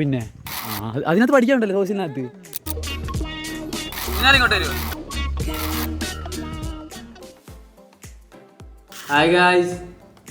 പിന്നെ അതിനകത്ത് പഠിക്കാനുണ്ടല്ലോ സോഷ്യലിനകത്ത്. Hi guys,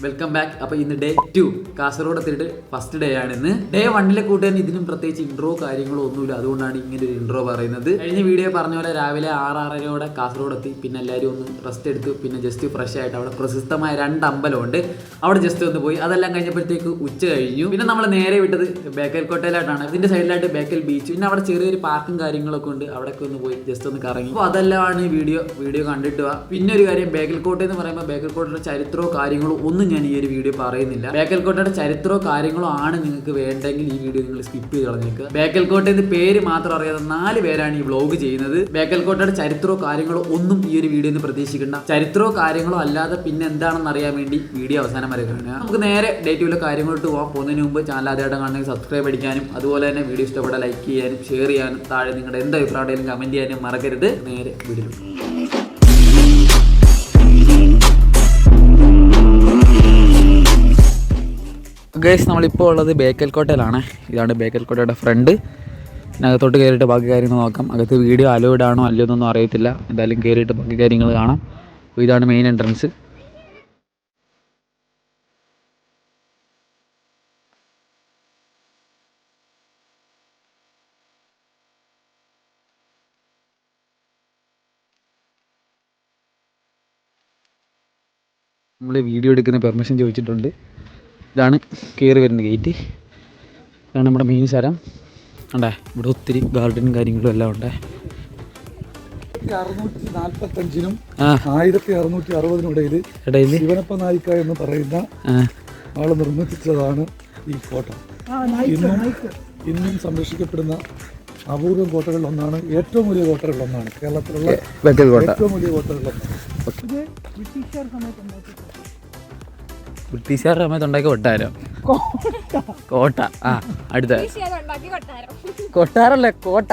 welcome back. അപ്പോൾ ഇന്ന് ഡേ 2 കാസർഗോഡ് എത്തിയിട്ട് ഫസ്റ്റ് ഡേ ആണ്. ഇന്ന് ഡേ 1 കൂട്ടാൻ ഇതിനും പ്രത്യേകിച്ച് ഇൻട്രോ കാര്യങ്ങളോ ഒന്നുമില്ല, അതുകൊണ്ടാണ് ഇങ്ങനെ ഒരു ഇൻട്രോ പറയുന്നത്. കഴിഞ്ഞ വീഡിയോ പറഞ്ഞ പോലെ രാവിലെ 6-6:30 കാസർഗോഡ് എത്തി. പിന്നെ എല്ലാവരും ഒന്ന് റെസ്റ്റ് എടുത്തു. പിന്നെ ജസ്റ്റ് ഫ്രഷ് ആയിട്ട് അവിടെ പ്രശസ്തമായ 2 അമ്പലമുണ്ട്, അവിടെ ജസ്റ്റ് ഒന്ന് പോയി. അതെല്ലാം കഴിഞ്ഞപ്പോഴത്തേക്ക് ഉച്ച കഴിഞ്ഞു. പിന്നെ നമ്മൾ നേരെ വിട്ടത് ബേക്കൽ കോട്ടയിലായിട്ടാണ്. ഇതിന്റെ സൈഡിലായിട്ട് ബേക്കൽ ബീച്ച്, പിന്നെ അവിടെ ചെറിയൊരു പാർക്കും കാര്യങ്ങളൊക്കെ ഉണ്ട്. അവിടെയൊക്കെ ഒന്ന് പോയി ജസ്റ്റ് ഒന്ന് കറങ്ങി. അപ്പോൾ അതെല്ലാമാണ് ഈ വീഡിയോ കണ്ടിട്ട് വാ. പിന്നെ ഒരു കാര്യം, ബേക്കൽ കോട്ട എന്ന് പറയുമ്പോൾ ബേക്കൽ കോട്ടയുടെ ചരിത്രമോ കാര്യങ്ങളോ ഒന്നും ഞാൻ ഈ ഒരു വീഡിയോ പറയുന്നില്ല. ബേക്കൽ കോട്ടയുടെ ചരിത്രമോ കാര്യങ്ങളോ ആണ് നിങ്ങൾക്ക് വേണ്ടെങ്കിൽ ഈ വീഡിയോ നിങ്ങൾ സ്കിപ്പ് ചെയ്ത് കളഞ്ഞേക്കുക. ബേക്കൽ കോട്ടയുടെ പേര് മാത്രം അറിയാതെ 4 പേരാണ് ഈ വ്ലോഗ് ചെയ്യുന്നത്. ബേക്കൽ കോട്ടയുടെ ചരിത്രമോ കാര്യങ്ങളോ ഒന്നും ഈ ഒരു വീഡിയോ പ്രതീക്ഷിക്കേണ്ട. ചരിത്രമോ കാര്യങ്ങളോ അല്ലാതെ പിന്നെ എന്താണെന്ന് അറിയാൻ വേണ്ടി വീഡിയോ അവസാനം വരെ കാണുക. നമുക്ക് നേരെ ഡേ 2 കാര്യങ്ങളോട്ട് പോകുന്നതിന് മുമ്പ് ചാനൽ ആദ്യമായിട്ട് കാണണമെങ്കിൽ സബ്സ്ക്രൈബ് അടിക്കാനും അതുപോലെ തന്നെ വീഡിയോ ഇഷ്ടപ്പെട്ടാൽ ലൈക്ക് ചെയ്യാനും ഷെയർ ചെയ്യാനും താഴെ നിങ്ങളുടെ എന്ത് അഭിപ്രായം കമന്റ് ചെയ്യാനും മറക്കരുത്. നേരെ വീഡിയോ. ഗൈസ്, നമ്മളിപ്പോൾ ഉള്ളത് ബേക്കൽ കോട്ടയിലാണ്. ഇതാണ് ബേക്കൽ കോട്ടയുടെ ഫ്രണ്ട്. അകത്തോട്ട് കയറിയിട്ട് ബാക്കി കാര്യങ്ങൾ നോക്കാം. അകത്ത് വീഡിയോ അലൗഡ് ആണോ അല്ലയോ എന്നൊന്നും അറിയത്തില്ല. എന്തായാലും കയറിയിട്ട് ബാക്കി കാര്യങ്ങൾ കാണാം. അപ്പോൾ ഇതാണ് മെയിൻ എൻട്രൻസ്. നമ്മൾ വീഡിയോ എടുക്കുന്ന പെർമിഷൻ ചോദിച്ചിട്ടുണ്ട്. ഇതാണ് കയറി വരുന്ന ഗേറ്റ്. ഇതാണ് നമ്മുടെ മെയിൻ സ്ഥലം. ഉണ്ടേ, ഇവിടെ ഒത്തിരി ഗാർഡനും കാര്യങ്ങളും എല്ലാം ഉണ്ട്. 645-നും 1660-നും ഇടയിൽ ശിവനപ്പ നായിക്ക എന്ന് പറയുന്ന ആള് നിർമ്മിച്ചതാണ് ഈ കോട്ട. ഇന്നും സംരക്ഷിക്കപ്പെടുന്ന അപൂർവ കോട്ടകളിലൊന്നാണ്, ഏറ്റവും വലിയ കോട്ടകളിലൊന്നാണ് കേരളത്തിലുള്ള ഏറ്റവും വലിയ കോട്ടകളിലൊന്നാണ്. ബ്രിട്ടീഷുകാരുടെ സമയത്ത് ഉണ്ടാക്കിയ കൊട്ടാരം കോട്ട. അടുത്ത കൊട്ടാരല്ലേ കോട്ട.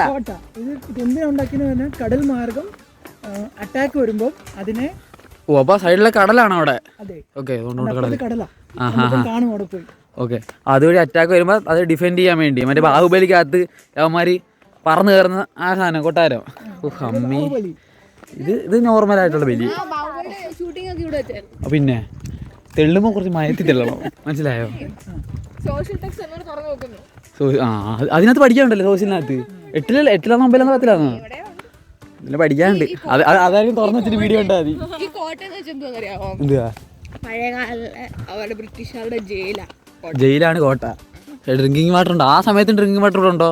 ഇത് എന്തിനാ ഉണ്ടാക്കിയെന്ന്, കടൽ മാർഗം അറ്റാക്ക് വരുമ്പോൾ അതിനെ. ഓ, അപ്പൊ സൈഡിലെ കടലാണ് അവിടെ. ഓക്കെ, കാണും അവിടെ പോയി. ഓക്കെ, അതുവഴി അറ്റാക്ക് വരുമ്പോൾ അത് ഡിഫെൻഡ് ചെയ്യാൻ വേണ്ടി മറ്റേ ബാഹുബലിക്കകത്ത് അവന്മാര് പറന്ന് കയറുന്ന ആ സാധനം കൊട്ടാരം. അമ്മി, ഇത് നോർമൽ ആയിട്ടുള്ള ബലി. പിന്നെ തെള്ളുമ്പോൾ കുറച്ച് മയത്തി തെള്ളണോ, മനസ്സിലായോ? അതിനകത്ത് പഠിക്കാനുണ്ടല്ലോ സോഷ്യലിനകത്ത്. 8-ലാണോ 9-ലാണോ 10-ലാണോ ഇതിൽ പഠിക്കാനുണ്ട്. അതായിരിക്കും തുറന്നു വെച്ചിട്ട് വീഡിയോ കണ്ടാൽ മതി. എന്തുവാ ജയിലാണ് കോട്ട. ഡ്രിങ്കിങ് വാട്ടർ ഉണ്ടോ? ആ സമയത്ത് ഡ്രിങ്കിങ് വാട്ടർ ഇവിടെ ഉണ്ടോ?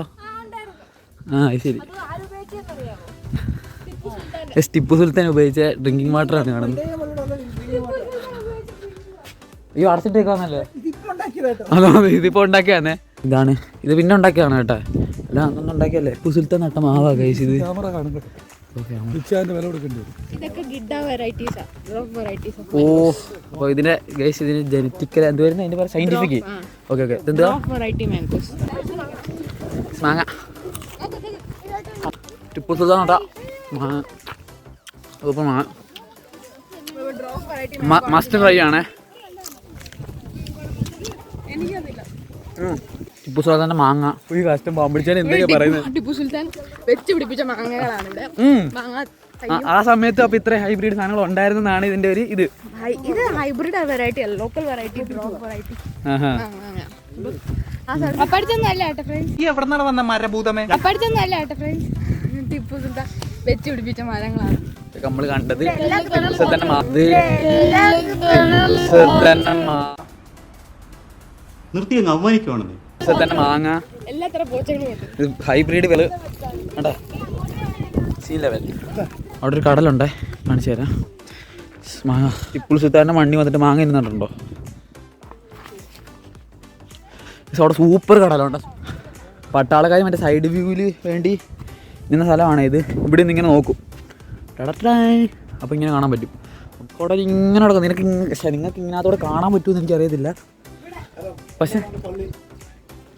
ശരി. ടിപ്പു സുൽത്താൻ ഉപയോഗിച്ച ഡ്രിങ്കിങ് വാട്ടർ ആണ് കാണുന്നത്. ഈ അടച്ചിട്ടേക്കാന്നല്ലേ? ഇതിപ്പോ ഉണ്ടാക്കിയാന്നേ. ഇതാണ്, ഇത് പിന്നെ ഉണ്ടാക്കിയാണ് കേട്ടാ. അല്ല, അന്നൊന്നും ഉണ്ടാക്കിയല്ലേ. ടിപ്പു സുൽത്താൻ നട്ട മാവാ ഗൈസ് ഇത്. ഓ, അപ്പോൾ ഇതിന്റെ ഗൈസ് ഇതിന് ജനറ്റിക്കൽ എന്ത് വരുന്നത് അതിന്റെ പറയാം, സയന്റിഫിക്. ഓക്കെ ഓക്കെ, ഇതെന്താ മാങ്ങ. ടിപ്പു സുൽത്താൻ നട്ട മാങ്ങ. അതിപ്പോൾ മാങ്ങ മസ്റ്റ് ട്രൈ ആണേ. ടിപ്പു സുൽത്താന്റെ മാങ്ങ ഈ കഷ്ടം പാമ്പിടിച്ചാൽ എന്തൊക്കെയാ പറയുന്നത്. ടിപ്പു സുൽത്താൻ വെച്ച് പിടിപ്പിച്ച മാങ്ങകളാണ്. ആ സമയത്ത് അപ്പൊ ഇത്ര ഹൈബ്രിഡ് സാധനങ്ങൾ ഉണ്ടായിരുന്നാണ് ഇതിന്റെ ഒരു ഇത്. ഇത് ഹൈബ്രിഡ് വെറൈറ്റി അല്ല, ലോക്കൽ വെറൈറ്റി, ഡ്രോപ്പ് വെറൈറ്റി. അപ്പടിച്ചൊന്നല്ല കേട്ടോ ഫ്രണ്ട്സ്. ഈ എവിടെ നിന്നാണ് വന്ന മരഭൂതമേ? അപ്പടിച്ചൊന്നല്ല കേട്ടോ ഫ്രണ്ട്സ്, ടിപ്പു സുൽത്താൻ വെച്ച് പിടിപ്പിച്ച മരങ്ങളാണ് നമ്മള് കണ്ടത്. മാങ്ങ ഹൈബ്രിഡ് വില സീ ലെവൽ. അവിടെ ഒരു കടലുണ്ടേ, കാണിച്ചു തരാം. മാങ്ങ ടിപ്പു സുൽത്താന്റെ മണ്ണി വന്നിട്ട് മാങ്ങ ഇരുന്നിട്ടുണ്ടോ? അവിടെ സൂപ്പർ കടലുണ്ട്. പട്ടാളക്കാർ മറ്റേ സൈഡ് വ്യൂവില് വേണ്ടി നിന്ന സ്ഥലമാണ് ഇത്. ഇവിടെ നിന്ന് ഇങ്ങനെ നോക്കും അപ്പോൾ ഇങ്ങനെ കാണാൻ പറ്റും. അവിടെ ഇങ്ങനെ നടക്കും. നിങ്ങൾക്ക് ഇങ്ങനത്തോടെ കാണാൻ പറ്റുമെന്ന് എനിക്കറിയത്തില്ല. പക്ഷെ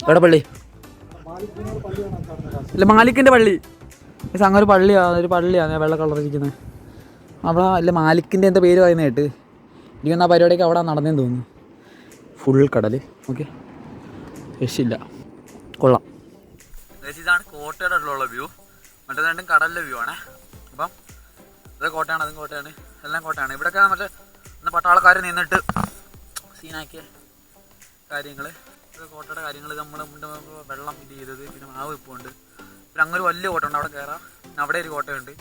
എവിടെ പള്ളി? അല്ല, മാലിക്കിൻ്റെ പള്ളി. അങ്ങനെ ഒരു പള്ളിയാണ്, ഒരു പള്ളിയാണ് വെള്ള കളറിരിക്കുന്നത്. അവിടെ അല്ല മാലിക്കിൻ്റെ എന്താ പേര് പറയുന്നത് കേട്ട്. എനിക്കൊന്ന് ആ പരിപാടിയൊക്കെ അവിടെ നടന്നേന്ന് തോന്നുന്നു. ഫുൾ കടൽ. ഓക്കെ, രക്ഷയില്ല, കൊള്ളാം. ഇതാണ് കോട്ടയുടെ ഉള്ള വ്യൂ. മറ്റേ രണ്ടും കടലിലെ വ്യൂ ആണ്. അപ്പം ഇത് കോട്ടയാണ്, അതും കോട്ടയാണ്, എല്ലാം കോട്ടയാണ്. ഇവിടെയൊക്കെ മറ്റേ പട്ടാളക്കാർ നിന്നിട്ട് സീനാക്കിയ കാര്യങ്ങൾ, ഇത് കോട്ടയുടെ കാര്യങ്ങൾ. നമ്മൾ വെള്ളം ഇത് ചെയ്തത്, പിന്നെ മാവ് ഇപ്പുണ്ട്. പിന്നെ അങ്ങനെ വലിയ കോട്ട ഉണ്ട്, അവിടെ കയറാം. പിന്നെ അവിടെ ഒരു കോട്ടയുണ്ട്.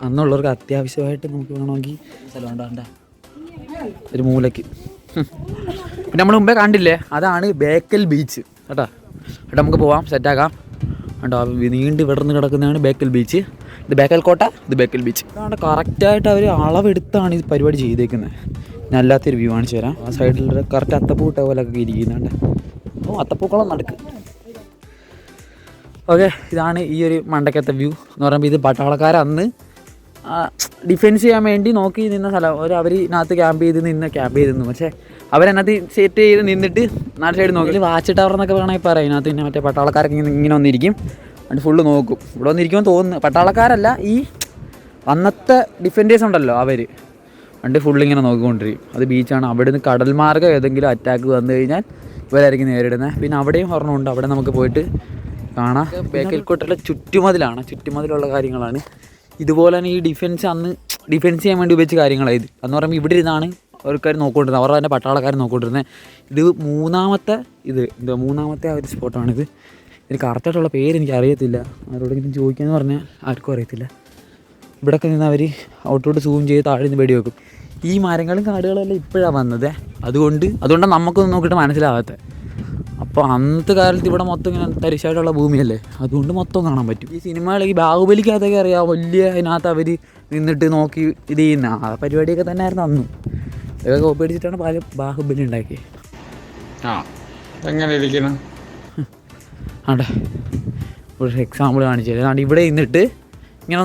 അന്നുള്ളവർക്ക് അത്യാവശ്യമായിട്ട് നമുക്ക് വേണമെങ്കിൽ സ്ഥലമുണ്ടാണ്ട ഒരു മൂലയ്ക്ക്. പിന്നെ നമ്മൾ മുമ്പേ കണ്ടില്ലേ, അതാണ് ബേക്കൽ ബീച്ച് കേട്ടോ. അവിടെ നമുക്ക് പോവാം, സെറ്റാക്കാം കേട്ടോ. നീണ്ട് വിടർന്ന് കിടക്കുന്നതാണ് ബേക്കൽ ബീച്ച്. ഇത് ബേക്കൽ കോട്ട, ഇത് ബേക്കൽ ബീച്ച്. അതുകൊണ്ട് കറക്റ്റായിട്ട് അവർ അളവെടുത്താണ് ഇത് പരിപാടി ചെയ്തേക്കുന്നത്. ഞാൻ അല്ലാത്തൊരു വ്യൂ കാണിച്ചു തരാം. ആ സൈഡിൽ കറക്റ്റ് അത്തപ്പൂട്ട പോലൊക്കെ ഇരിക്കുന്നുണ്ട്. അപ്പോൾ അത്തപ്പൂക്കളം നടക്കും. ഓക്കെ, ഇതാണ് ഈ ഒരു മണ്ടക്കത്തെ വ്യൂ എന്ന് പറയുമ്പോൾ. ഇത് പട്ടാളക്കാർ അന്ന് ഡിഫെൻസ് ചെയ്യാൻ വേണ്ടി നോക്കി നിന്ന സ്ഥലം. അവർ ഇതിനകത്ത് ക്യാമ്പ് ചെയ്ത് നിന്നു. പക്ഷേ അവരതിനകത്ത് സെറ്റ് ചെയ്ത് നിന്നിട്ട് നാല് സൈഡ് നോക്കി വാച്ച് ടവർ എന്നൊക്കെ വേണമെങ്കിൽ പറയാം. ഇതിനകത്ത് പിന്നെ മറ്റേ പട്ടാളക്കാരൊക്കെ ഇങ്ങനെ വന്നിരിക്കും, അത് ഫുള്ള് നോക്കും. ഇവിടെ വന്നിരിക്കുമെന്ന് തോന്നുന്നു. പട്ടാളക്കാരല്ല, ഈ അന്നത്തെ ഡിഫൻഡേഴ്സ് ഉണ്ടല്ലോ അവർ പണ്ട് ഫുള്ളിങ്ങനെ നോക്കിക്കൊണ്ടിരിക്കും. അത് ബീച്ചാണ്. അവിടെ നിന്ന് കടൽ മാർഗ്ഗം ഏതെങ്കിലും അറ്റാക്ക് വന്നു കഴിഞ്ഞാൽ ഇവരായിരിക്കും നേരിടുന്നത്. പിന്നെ അവിടെയും ഒരെണ്ണമുണ്ട്, അവിടെ നമുക്ക് പോയിട്ട് കാണാം. ബേക്കൽ കോട്ടയിലെ ചുറ്റുമതിലുള്ള കാര്യങ്ങളാണ്. ഇതുപോലെ തന്നെ ഈ ഡിഫെൻസ് അന്ന് ഡിഫെൻസ് ചെയ്യാൻ വേണ്ടി ഉപയോഗിച്ച കാര്യങ്ങളായത്. അന്ന് പറയുമ്പോൾ ഇവിടെ ഇരുന്നാണ് ആൾക്കാർ നോക്കിക്കൊണ്ടിരുന്നത്, അവരുടെ തന്നെ പട്ടാളക്കാർ നോക്കിക്കൊണ്ടിരുന്നത്. ഇത് മൂന്നാമത്തെ ആ ഒരു സ്പോട്ടാണിത്. ഇതിന് കറക്റ്റായിട്ടുള്ള പേര് എനിക്ക് അറിയത്തില്ല. ആരോടെങ്കിലും ചോദിക്കാമെന്ന് പറഞ്ഞാൽ ആർക്കും അറിയത്തില്ല. ഇവിടെയൊക്കെ നിന്ന് അവർ ഔട്ടോട്ട് സൂം ചെയ്ത് താഴെ നിന്ന് വെടി വെക്കും. ഈ മരങ്ങളും കാടുകളും എല്ലാം ഇപ്പോഴാണ് വന്നത്. അതുകൊണ്ടാണ് നമുക്കൊന്നും നോക്കിയിട്ട് മനസ്സിലാവാത്തത്. അപ്പോൾ അന്നത്തെ കാലത്ത് ഇവിടെ മൊത്തം ഇങ്ങനെ തരിശായിട്ടുള്ള ഭൂമിയല്ലേ, അതുകൊണ്ട് മൊത്തം കാണാൻ പറ്റും. ഈ സിനിമകൾ ഈ ബാഹുബലിക്കകത്തൊക്കെ അറിയാം, വലിയ അതിനകത്ത് അവർ നിന്നിട്ട് നോക്കി ഇത് ചെയ്യുന്ന ആ പരിപാടിയൊക്കെ തന്നെ ആയിരുന്നു അന്നും. ഇതൊക്കെ കോപ്പി അടിച്ചിട്ടാണ് പല ബാഹുബലി ഉണ്ടാക്കിയത്. എങ്ങനെ ഇരിക്കണം ആണ്ടെ ഒരു എക്സാമ്പിൾ കാണിച്ചു തരാം. അതുകൊണ്ട് ഇവിടെ നിന്നിട്ട് ഇങ്ങനെ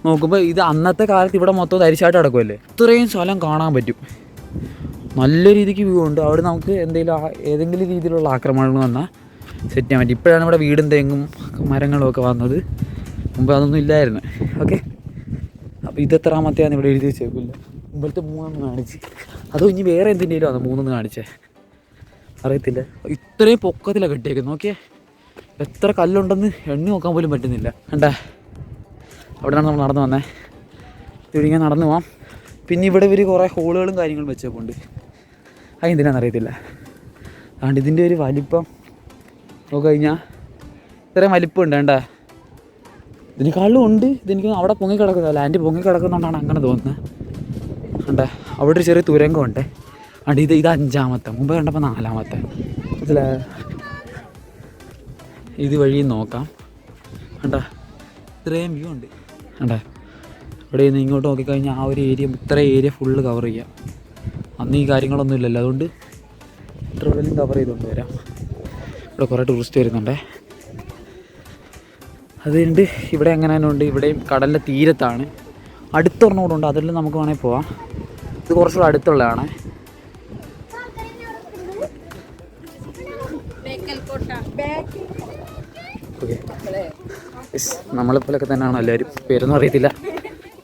നോക്കുമ്പോൾ ഇത് അന്നത്തെ കാലത്ത് ഇവിടെ മൊത്തം തരിശായിട്ട് കിടക്കുമല്ലേ. ഇത്രയും സ്ഥലം കാണാൻ പറ്റും. നല്ല രീതിക്ക് വ്യൂ ഉണ്ട്. അവിടെ നമുക്ക് ഏതെങ്കിലും രീതിയിലുള്ള ആക്രമണങ്ങൾ വന്നാൽ സെറ്റ് ചെയ്യാൻ പറ്റും. ഇപ്പോഴാണ് ഇവിടെ വീടും തെങ്ങും മരങ്ങളും ഒക്കെ വന്നത്. മുമ്പ് അതൊന്നും ഇല്ലായിരുന്നു. ഓക്കെ, അപ്പോൾ ഇതെത്രാമത്തെയാണ് ഇവിടെ എഴുതി വെച്ചേക്കില്ല. മുമ്പത്തെ 3 കാണിച്ച്, അതോ ഇനി വേറെ എന്തിൻ്റെയും ആണ് 3 കാണിച്ചേ അറിയത്തില്ല. ഇത്രയും പൊക്കത്തിലാണ് കെട്ടിയേക്കുന്നത്. നോക്കിയേ, എത്ര കല്ലുണ്ടെന്ന് എണ്ണി നോക്കാൻ പോലും പറ്റുന്നില്ല. കണ്ടാ, അവിടെയാണ് നമ്മൾ നടന്നു വന്നേ. ഇവിടെ നടന്നു പോവാം. പിന്നെ ഇവിടെ ഇവർ കുറേ ഹോളുകളും കാര്യങ്ങളും വെച്ചേക്കുണ്ട്. അതെന്തിനാണെന്ന് അറിയത്തില്ല. അതുകൊണ്ട് ഇതിൻ്റെ ഒരു വലിപ്പം നോക്കിക്കഴിഞ്ഞാൽ ഇത്രയും വലിപ്പമുണ്ട്. വേണ്ട, ഇതിനേക്കാളും ഉണ്ട്. ഇതെനിക്ക് അവിടെ പൊങ്ങിക്കിടക്കുന്നത്, ലാൻഡ് പൊങ്ങിക്കിടക്കുന്നതുകൊണ്ടാണ് അങ്ങനെ തോന്നുന്നത്. കണ്ടേ, അവിടെ ഒരു ചെറിയ തുരങ്കമുണ്ട്. അതുകൊണ്ട് ഇത് 5-ാമത്തെ, മുമ്പ് കണ്ടപ്പോൾ 4-ാമത്തെ. ഇത് വഴി നോക്കാം. കണ്ടാ, ഇത്രയും വ്യൂ ഉണ്ട്. കണ്ടേ, ഇവിടെ നിന്ന് ഇങ്ങോട്ട് നോക്കിക്കഴിഞ്ഞാൽ ആ ഒരു ഇത്ര ഏരിയ ഫുള്ള് കവർ ചെയ്യാം. അന്ന് ഈ കാര്യങ്ങളൊന്നും ഇല്ലല്ലോ, അതുകൊണ്ട് ഇത്ര ഉള്ളിലും കവർ ചെയ്തുകൊണ്ട് വരാം. ഇവിടെ കുറേ ടൂറിസ്റ്റ് വരുന്നുണ്ടേ. അതുകൊണ്ട് ഇവിടെ എങ്ങനെ തന്നെ ഉണ്ട്. ഇവിടെയും കടലിൻ്റെ തീരത്താണ്. അടുത്തൊരെണ്ണം കൂടെ ഉണ്ട്, അതെല്ലാം നമുക്ക് വേണമെങ്കിൽ പോവാം. ഇത് കുറച്ചുകൂടെ അടുത്തുള്ളതാണ്. ഓക്കെ, നമ്മളെപ്പോലൊക്കെ തന്നെയാണോ എല്ലാവരും, പേരൊന്നും അറിയത്തില്ല.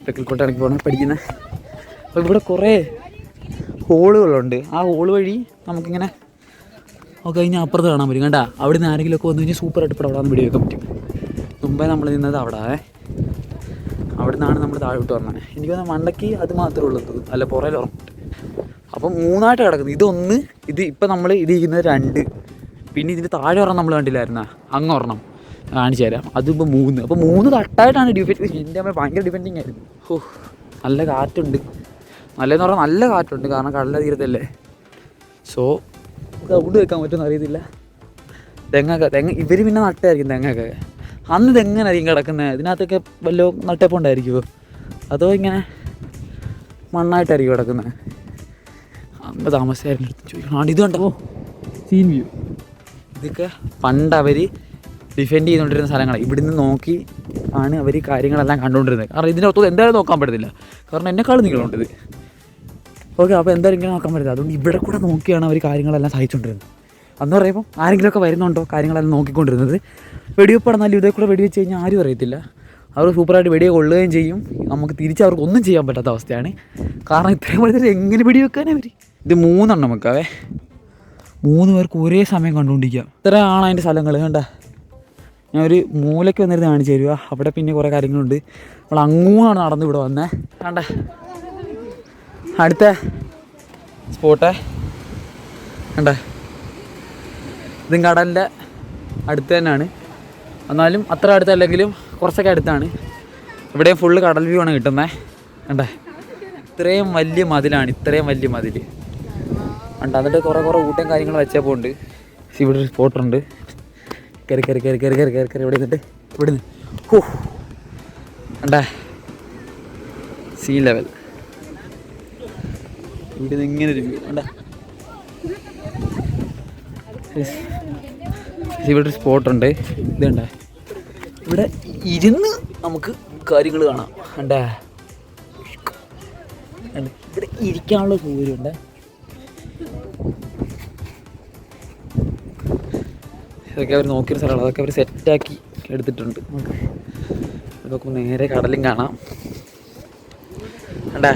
ബേക്കൽ കോട്ട എനിക്ക് പോകണം പഠിക്കുന്നത്. അപ്പോൾ ഇവിടെ കുറേ ഹോളുകളുണ്ട്. ആ ഹോള് വഴി നമുക്കിങ്ങനെ കഴിഞ്ഞാൽ അപ്പുറത്ത് കാണാൻ പറ്റും. കണ്ടാ, അവിടെ നിന്ന് ആരെങ്കിലുമൊക്കെ വന്നു കഴിഞ്ഞാൽ സൂപ്പറായിട്ട് ഇപ്പോൾ അവിടെ നിന്ന് വെടി വെക്കാൻ പറ്റും. മുമ്പേ നമ്മൾ നിന്നത് അവിടെ നിന്നാണ് നമ്മൾ താഴോട്ട് വന്നത്. എനിക്ക് തോന്നുന്നത് മണ്ടയ്ക്ക് അത് മാത്രമേ ഉള്ളൂ, അല്ല പുറയിൽ ഉറപ്പിട്ട്. അപ്പം 3ആയിട്ട് കിടക്കുന്നത്. ഇത് ഇപ്പം നമ്മൾ ഇത് ചെയ്യുന്നത് 2. പിന്നെ ഇതിൻ്റെ താഴെ ഒരെണ്ണം നമ്മൾ കണ്ടില്ലായിരുന്നാ, അങ്ങ് ഒരെണ്ണം കാണിച്ചു തരാം. അതിപ്പോൾ 3. അപ്പോൾ 3 തട്ടായിട്ടാണ് ഡിഫെൻഡ്. എൻ്റെ അമ്മ ഭയങ്കര ഡിഫെൻഡിങ് ആയിരുന്നു. നല്ല കാറ്റുണ്ട്. നല്ലതെന്ന് പറഞ്ഞാൽ നല്ല കാറ്റുണ്ട്, കാരണം കടലിൻ്റെ തീരത്തല്ലേ. സോ സൗണ്ട് വെക്കാൻ പറ്റുമെന്ന് അറിയത്തില്ല. തെങ്ങ് ഇവർ പിന്നെ നട്ടായിരിക്കും തെങ്ങൊക്കെ. അന്ന് തെങ്ങനായിരിക്കും കിടക്കുന്നത്. ഇതിനകത്തൊക്കെ വല്ലോ നട്ടപ്പുണ്ടായിരിക്കുമോ, അതോ ഇങ്ങനെ മണ്ണായിട്ടായിരിക്കും കിടക്കുന്നത്. അന്ന് താമസിച്ചായിരുന്നു ചോദിക്കണം. ഇത് കണ്ടോ, സീൻ വ്യൂ. ഇതൊക്കെ പണ്ട് അവർ ഡിഫെൻഡ് ചെയ്തുകൊണ്ടിരുന്ന സ്ഥലങ്ങളാണ്. ഇവിടുന്ന് നോക്കി ആണ് അവർ കാര്യങ്ങളെല്ലാം കണ്ടുകൊണ്ടിരുന്നത്. കാരണം ഇതിനകത്ത് എന്തായാലും നോക്കാൻ പറ്റത്തില്ല, കാരണം എന്നെക്കാളും നീളമുണ്ടത്. ഓക്കെ, അപ്പോൾ എന്തായാലും ഇങ്ങനെ നോക്കാൻ പറ്റില്ല. അതുകൊണ്ട് ഇവിടെ കൂടെ നോക്കിയാണ് അവർ കാര്യങ്ങളെല്ലാം സഹിച്ചുകൊണ്ടിരുന്നത്. അന്ന് പറയുമ്പോൾ ആരെങ്കിലുമൊക്കെ വരുന്നുണ്ടോ കാര്യങ്ങളെല്ലാം നോക്കിക്കൊണ്ടിരുന്നത്. വെടിവെപ്പ് നടന്നാലും ഇതേ കൂടെ വെടിവെച്ച് കഴിഞ്ഞാൽ ആരും അറിയത്തില്ല. അവർ സൂപ്പറായിട്ട് വെടിയെ കൊള്ളുകയും ചെയ്യും. നമുക്ക് തിരിച്ച് അവർക്ക് ഒന്നും ചെയ്യാൻ പറ്റാത്ത അവസ്ഥയാണ്. കാരണം ഇത്രയും വലിയ എങ്ങനെ വെടിവെക്കാനേ അവർ. ഇത് 3 വെക്കാവേ. 3 പേർക്ക് ഒരേ സമയം കണ്ടുകൊണ്ടിരിക്കാം. ഇത്ര ആണ് അതിൻ്റെ സ്ഥലങ്ങൾ. കണ്ട, ഞാൻ ഒരു മൂലയ്ക്ക് വന്നിരുന്ന് കാണിച്ചു തരിക. അവിടെ പിന്നെ കുറേ കാര്യങ്ങളുണ്ട്. നമ്മൾ അങ്ങോട്ടാണ് നടന്ന് ഇവിടെ വന്നേ. കണ്ട അടുത്ത സ്പോട്ടേ കണ്ട, ഇതും കടലിൻ്റെ അടുത്ത് തന്നെയാണ്. എന്നാലും അത്ര അടുത്തല്ലെങ്കിലും കുറച്ചൊക്കെ അടുത്താണ്. ഇവിടെയും ഫുള്ള് കടൽ വ്യൂ ആണ് കിട്ടുന്നത്. കണ്ടേ, ഇത്രയും വലിയ മതിലാണ്, ഇത്രയും വലിയ മതിൽ ഉണ്ട്. എന്നിട്ട് കുറേ ഊട്ടയും കാര്യങ്ങളും വെച്ചപ്പോൾ ഉണ്ട്. ഇവിടെ ഒരു സ്പോട്ടുണ്ട്. കയറി കയറി കയറി കയറി കയറി കയറി കയറി ഇവിടെ നിന്നിട്ട് ഇവിടെ നിന്ന് ഹോ കണ്ടേ, സീ ലെവൽ. ഇവിടെ നിന്ന് ഇങ്ങനെ ഒരു വ്യൂ കണ്ടേ. ഇവിടെ ഒരു സ്പോട്ടുണ്ട്. ഇത് കണ്ടേ, ഇവിടെ ഇരുന്ന് നമുക്ക് കാര്യങ്ങൾ കാണാം. കണ്ടേ, ഇവിടെ ഇരിക്കാനുള്ള സൗകര്യമുണ്ട്. ഇതൊക്കെ അവർ നോക്കിയ സ്ഥലമാണ്. അതൊക്കെ അവർ സെറ്റാക്കി എടുത്തിട്ടുണ്ട്. ഇതൊക്കെ നേരെ കടലും കാണാം. കണ്ടേ,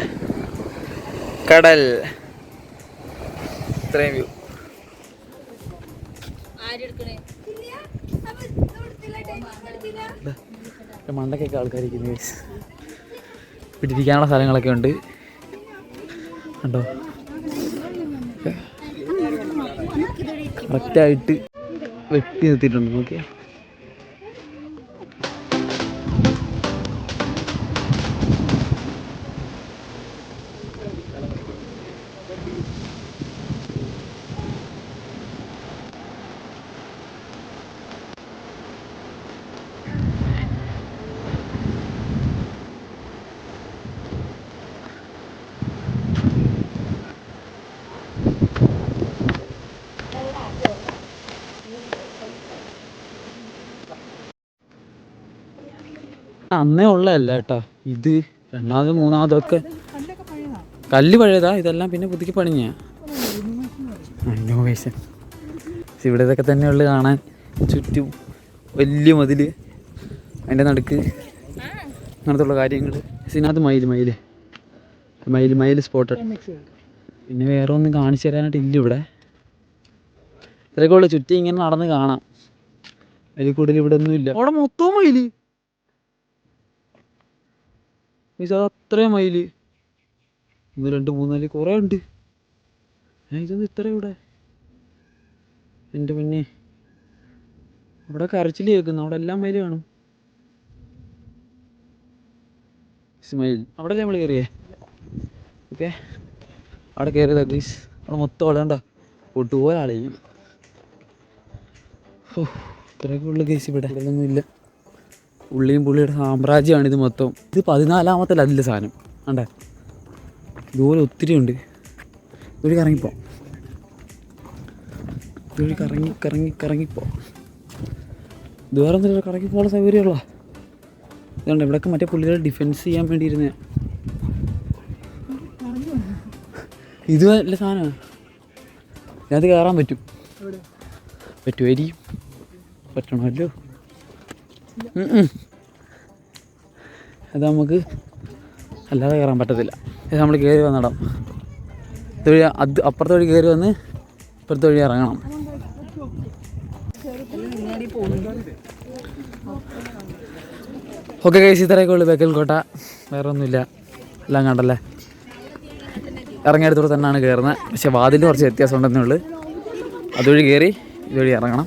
കടൽ, ഇത്രയും വ്യൂ. മണ്ടക്കൊക്കെ ആൾക്കാരിക്കുന്നു. ഇവിടെ ഇരിക്കാനുള്ള സ്ഥലങ്ങളൊക്കെ ഉണ്ട്. കണ്ടോ, കറക്റ്റായിട്ട് വെട്ടി നിർത്തിയിട്ടുണ്ട്. നോക്കിയാ അന്നേ ഉള്ളതല്ല കേട്ടോ ഇത്. രണ്ടാമത് മൂന്നാമതൊക്കെ കല്ല് പഴയതാ. ഇതെല്ലാം പിന്നെ പുതുക്കി പണിഞ്ഞ ഇന്നോവേഷൻ. ഇവിടെ ഇതൊക്കെ തന്നെ ഉള്ളു കാണാൻ. ചുറ്റും വലിയ മതിൽ, അതിൻ്റെ നടുക്ക് അങ്ങനത്തെ ഉള്ള കാര്യങ്ങൾ. ഇതിനകത്ത് മയിൽ സ്പോട്ടഡ്. പിന്നെ വേറെ ഒന്നും കാണിച്ചു തരാനായിട്ട് ഇല്ല ഇവിടെ. ഇത്രയൊക്കെ ഉള്ളു. ചുറ്റി ഇങ്ങനെ നടന്ന് കാണാം. അതിൽ കൂടുതൽ ഇവിടെ ഒന്നും ഇല്ല. അവിടെ മൊത്തം മയിൽ. അത്രയും മയിൽ. 1 2 3 4 കുറേ ഉണ്ട്. ഇതൊന്നും ഇത്ര ഇവിടെ. എൻ്റെ പിന്നെ അവിടെ കരച്ചിൽ കേൾക്കുന്നു. അവിടെ എല്ലാം മയിൽ കാണും. മയിൽ അവിടെ നമ്മൾ കയറിയേ. ഓക്കെ, അവിടെ കയറിയതാ ഗൈസ്. അവിടെ മൊത്തം വളയണ്ട പൊട്ടുപോലെ ആളെയും. ഓ, ഇത്രയൊക്കെ ഉള്ളു ഗൈസ്. ഇവിടെ ഒന്നും ഇല്ല. പുള്ളിയും പുള്ളിയുടെ സാമ്രാജ്യമാണിത് മൊത്തം. ഇത് 14ാമത്തെ ലതിലെ സാധനം. കണ്ടേ, ഇതുപോലെ ഒത്തിരി ഉണ്ട്. ഇതൊരു കറങ്ങിപ്പോ, ഇതൊരു കറങ്ങിപ്പോ. ഇത് വേറെ എന്തെങ്കിലും കറങ്ങിപ്പോകാനുള്ള സൗകര്യമുള്ള ഇതുണ്ട്. ഇവിടെയൊക്കെ മറ്റേ പുള്ളികളെ ഡിഫെൻസ് ചെയ്യാൻ വേണ്ടി ഇരുന്നേ. ഇത് നല്ല സാധനമാണ്. ഇതിനകത്ത് കയറാൻ പറ്റുമായിരിക്കും. പറ്റണമല്ലോ. അത് നമുക്ക് അല്ലാതെ കയറാൻ പറ്റത്തില്ല. ഇത് നമ്മൾ കയറി വന്നിടാം. ഇതുവഴി അത് അപ്പുറത്തെ വഴി കയറി വന്ന് ഇപ്പുറത്തെ വഴി ഇറങ്ങണം. ഓക്കെ ഗൈസ്, ഇത്രയൊക്കെ ഉള്ളു ബേക്കൽ കോട്ട. വേറെ ഒന്നുമില്ല. എല്ലാം കണ്ടല്ലേ. ഇറങ്ങിയെടുത്തോടെ തന്നെയാണ് കയറുന്നത്. പക്ഷെ വാതിൽ കുറച്ച് വ്യത്യാസം ഉണ്ടെന്നേ ഉള്ളൂ. അതുവഴി കയറി ഇതുവഴി ഇറങ്ങണം.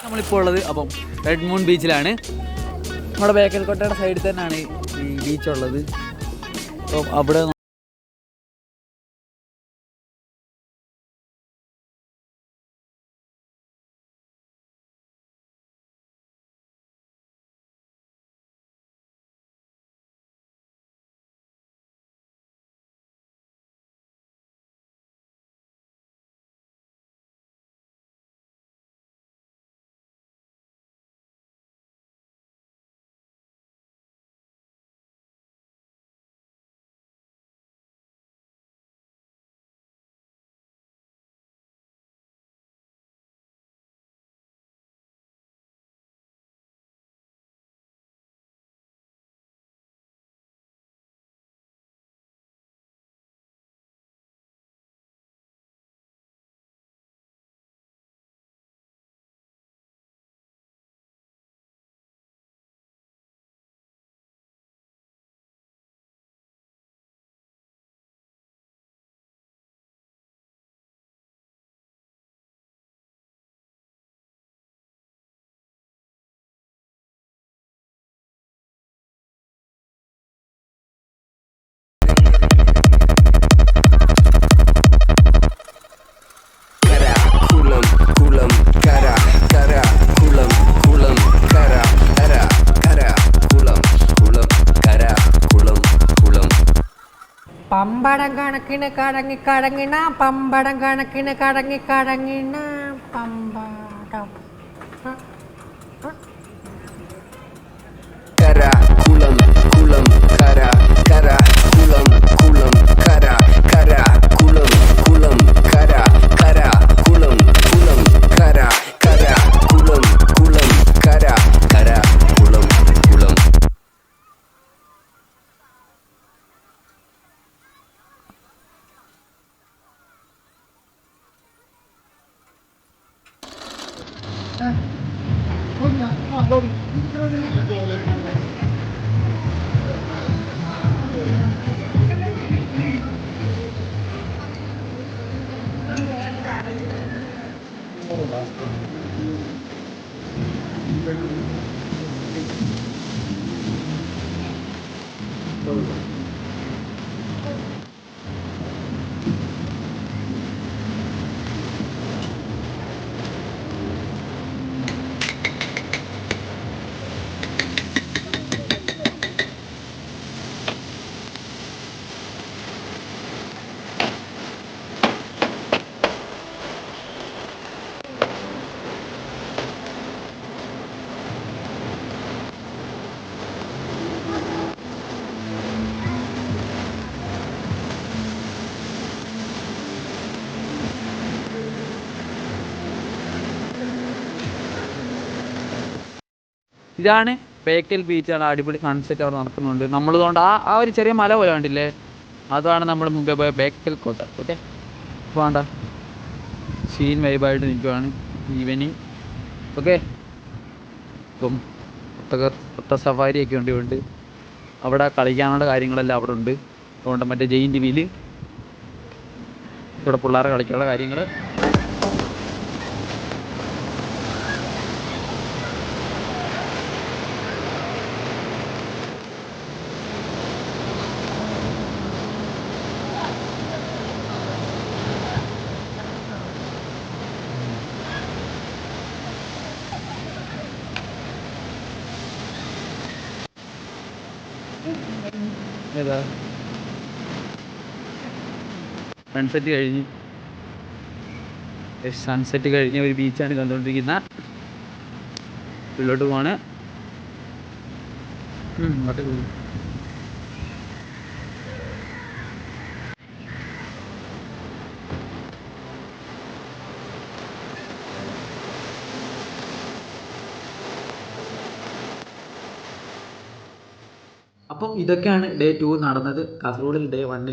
നമ്മളിപ്പോൾ ഉള്ളത് അപ്പം റെഡ് മൂൺ ബീച്ചിലാണ്. നമ്മുടെ ബേക്കൽ കോട്ടയുടെ സൈഡിൽ തന്നെയാണ് ഈ ബീച്ചുള്ളത്. അപ്പം അവിടെ കണക്കിന് കടങ്ങി കടങ്ങിണ പമ്പടം കണക്കിന് കടങ്ങി കടങ്ങിണ പമ്പടം കര കുളം കുളം കര കര കുളം കുളം കര കര കുളം കുളം കര കര കുളം കുളം കര കര കുളം കുളം കര കര കുളം കുളം. ഇതാണ് ബേക്കൽ ബീച്ചാണ്. അടിപൊളി സൺസെറ്റ് അവിടെ നടക്കുന്നുണ്ട്. നമ്മളിതുകൊണ്ട് ആ ഒരു ചെറിയ മല പോലെ കണ്ടില്ലേ, അതാണ് നമ്മൾ മുമ്പേ പോയ ബേക്കൽ കോട്ട. ഓക്കെ, അപ്പോൾ വേണ്ട സീൻ വൈബായിട്ട് നിൽക്കുവാണ് ഈവനിങ്. ഓക്കെ, ഇപ്പം ഒത്ത സഫാരിയൊക്കെ ഉണ്ട്. അവിടെ കളിക്കാനുള്ള കാര്യങ്ങളെല്ലാം അവിടെ ഉണ്ട്. അതുകൊണ്ട് മറ്റേ ജെയിൻ്റ് വീല്, ഇവിടെ പിള്ളേരെ കളിക്കാനുള്ള കാര്യങ്ങൾ. ഏതാ സൺസെറ്റ് കഴിഞ്ഞ ഒരു ബീച്ചാണ് കണ്ടുകൊണ്ടിരിക്കുന്ന. ഉള്ളിലോട്ട് പോവാണ്. അങ്ങോട്ട് പോകും. അപ്പം ഇതൊക്കെയാണ് ഡേ 2 നടന്നത് കാസർഗോഡിൽ. ഡേ 1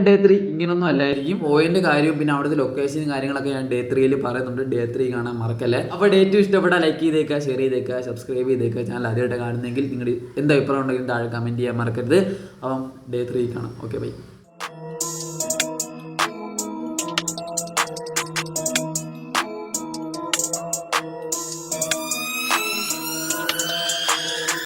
ഡേ 3 ഇങ്ങനൊന്നും അല്ലായിരിക്കും. പോയിന്റ് കാര്യവും പിന്നെ അവിടുത്തെ ലൊക്കേഷനും കാര്യങ്ങളൊക്കെ ഞാൻ ഡേ 3 പറയുന്നുണ്ട്. ഡേ 3 കാണാൻ മറക്കല്ലേ. അപ്പോൾ ഡേ 2 ഇഷ്ടപ്പെട്ടാൽ ലൈക്ക് ചെയ്തേക്കുക, ഷെയർ ചെയ്തേക്കുക, സബ്സ്ക്രൈബ് ചെയ്തേക്കുക. ചാനൽ ആദ്യമായിട്ട് കാണുന്നെങ്കിൽ നിങ്ങളുടെ എന്ത് അഭിപ്രായം ഉണ്ടെങ്കിലും താഴെ കമൻറ്റ് ചെയ്യാൻ മറക്കരുത്. അപ്പം ഡേ 3 കാണാം. Okay, by.